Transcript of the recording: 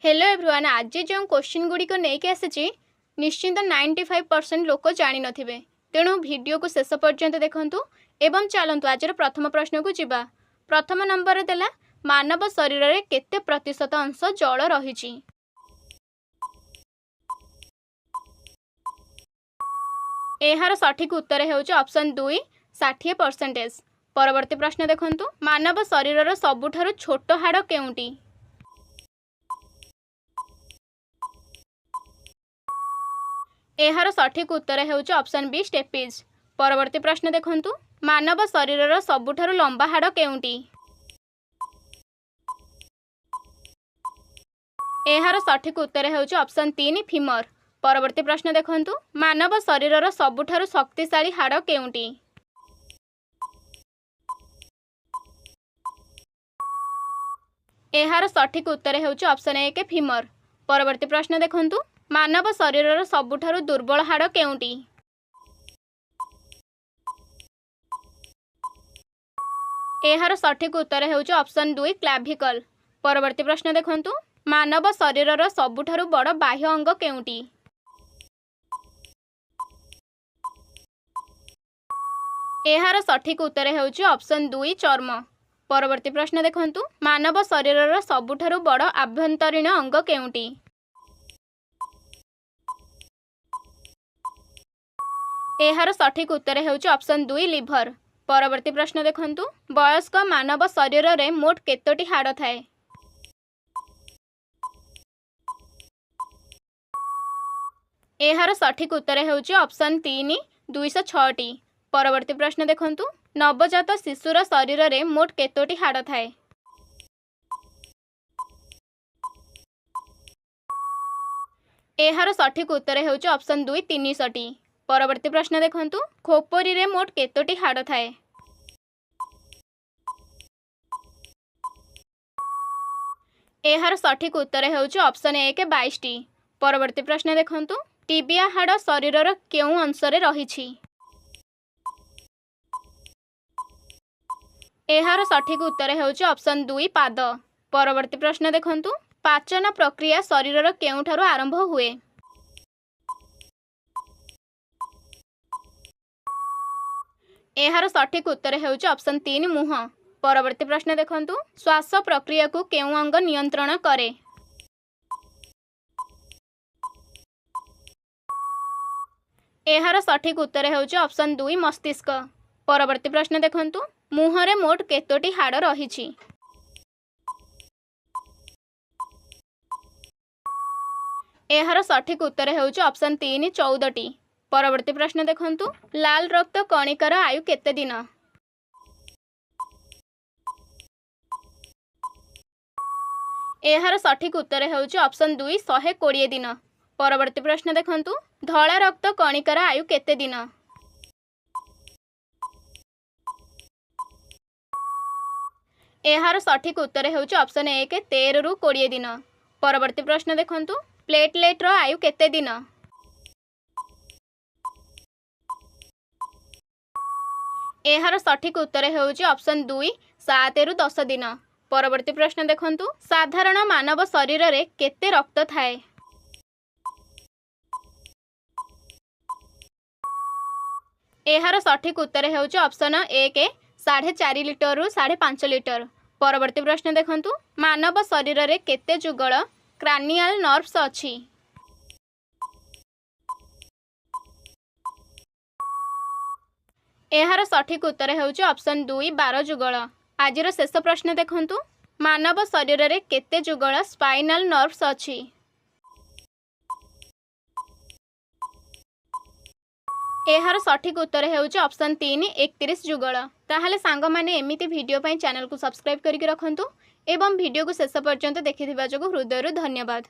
Hello everyone, आज जो question गुड़िक नहीं आसी निश्चिंत 95% लोक जानी नथिबे। तेणु वीडियो को शेष पर्यंत देखंतु एवं चलंतु आज प्रथम प्रश्न को जिबा। प्रथम नंबर देला मानव शरीर रे केते प्रतिशत अंश जल रहिछि। एहार सठिक उत्तर हेउछि ऑप्शन 2 60%। परवर्ती प्रश्न देखंतु मानव शरीर रो सबुठारु छोट हाड़ केउंटी। एहार सठिक उत्तर हेउछि ऑप्शन बी स्टेपिज। परवर्ती प्रश्न देखंतु मानव शरीर सबुठारु लंबा हाड़ केउंटी। एहार सठिक उत्तर हेउछि ऑप्शन 3 फीमर। परवर्ती प्रश्न देखंतु मानव शरीर सबुठारु शक्तिशाली हाड़ केउंटी। एहार सठिक उत्तर हेउछि ऑप्शन 1 फीमर। परवर्ती प्रश्न देखंतु मानव शरीर सबुठारु दुर्बल हाड़ केउंटी। एहार सठिक उत्तर हेउछि ऑप्शन 2 क्लाविकल। परवर्ती प्रश्न देखंतु मानव शरीर सबुठारु बड़ बाह्य अंग केउंटी। एहार सठिक उत्तर हेउछि ऑप्शन 2 चर्म। परवर्ती प्रश्न देखंतु मानव शरीर सबुठारु बड़ आभ्यंतरीण अंग केउंटी। एहार सठिक उत्तर हेउछि ऑप्शन 2 लिभर। परवर्ती प्रश्न देखंतु वयस्क मानव शरीर रे मोट केतोटी हाड़ थाए। एहार सठिक उत्तर हेउछि ऑप्शन 3 206टी। परवर्ती प्रश्न देखंतु नवजात शिशुर शरीर रे मोट केतोटी हाड़ थाए। एहार सठिक उत्तर हेउछि ऑप्शन 2 300टी। परवर्ती प्रश्न देखंतु खोपरी रे मोट केतोटी हाड़ थाए। एहार सठिक उत्तर हेउछि ऑप्शन 1 22टी। परवर्ती प्रश्न देखंतु टिबिया हाड़ शरीर केउ अंश रे रहिछि। एहार सठिक उत्तर हेउछि ऑप्शन 2 पाद। परवर्ती प्रश्न देखंतु पाचन प्रक्रिया शरीर केउठारु आरंभ हुए। एहार सठिक उत्तर हेउछि ऑप्शन 3 मुह। परवर्ती प्रश्न देखंतु श्वास प्रक्रिया को केउ अंग नियंत्रण करे। एहार सठिक उत्तर हेउछि ऑप्शन 2 मस्तिष्क। परवर्ती प्रश्न देखंतु मुह रे मोट केतोटी हाड़ रहिछि। एहार सठिक उत्तर हेउछि ऑप्शन 3 14टी। परवर्ती प्रश्न देखंतु लाल रक्त कणिकार आयु केते दिन। एहार सठिक उत्तर हेउछि ऑप्शन 2 120 दिन। परवर्ती प्रश्न देखंतु धला रक्त कणिकार आयु केते दिन। एहार सठिक उत्तर हेउछि ऑप्शन 1 13 रु 20 दिन। परवर्ती प्रश्न देखंतु प्लेटलेट रो आयु केते दिन। एहार सठिक उत्तर हेउछि ऑप्शन 2 7 रु 10 दिन। परवर्ती प्रश्न देखंतु साधारण मानव शरीर रे केते रक्त थाए। एहार सठिक उत्तर हेउछि ऑप्शन 1 4.5 लिटर रु 5.5 लिटर। परवर्ती प्रश्न देखंतु मानव शरीर रे केते जुगल क्रानियल नर्व्स अछि। एहार सठिक उत्तर हेउछि ऑप्शन 2 12 जुगल। आजिर शेष प्रश्न देखंतु मानव शरीर रे केते जुगल स्पाइनल नर्व्स अछि। एहार सठिक उत्तर हेउछि ऑप्शन 3 31 जुगल। ताहाले सांग माने एमिति वीडियो पई चैनल को सब्सक्राइब करिक रखंतु एवं वीडियो को शेष पर्यंत देखिथिबा जोगु हृदयरु धन्यवाद।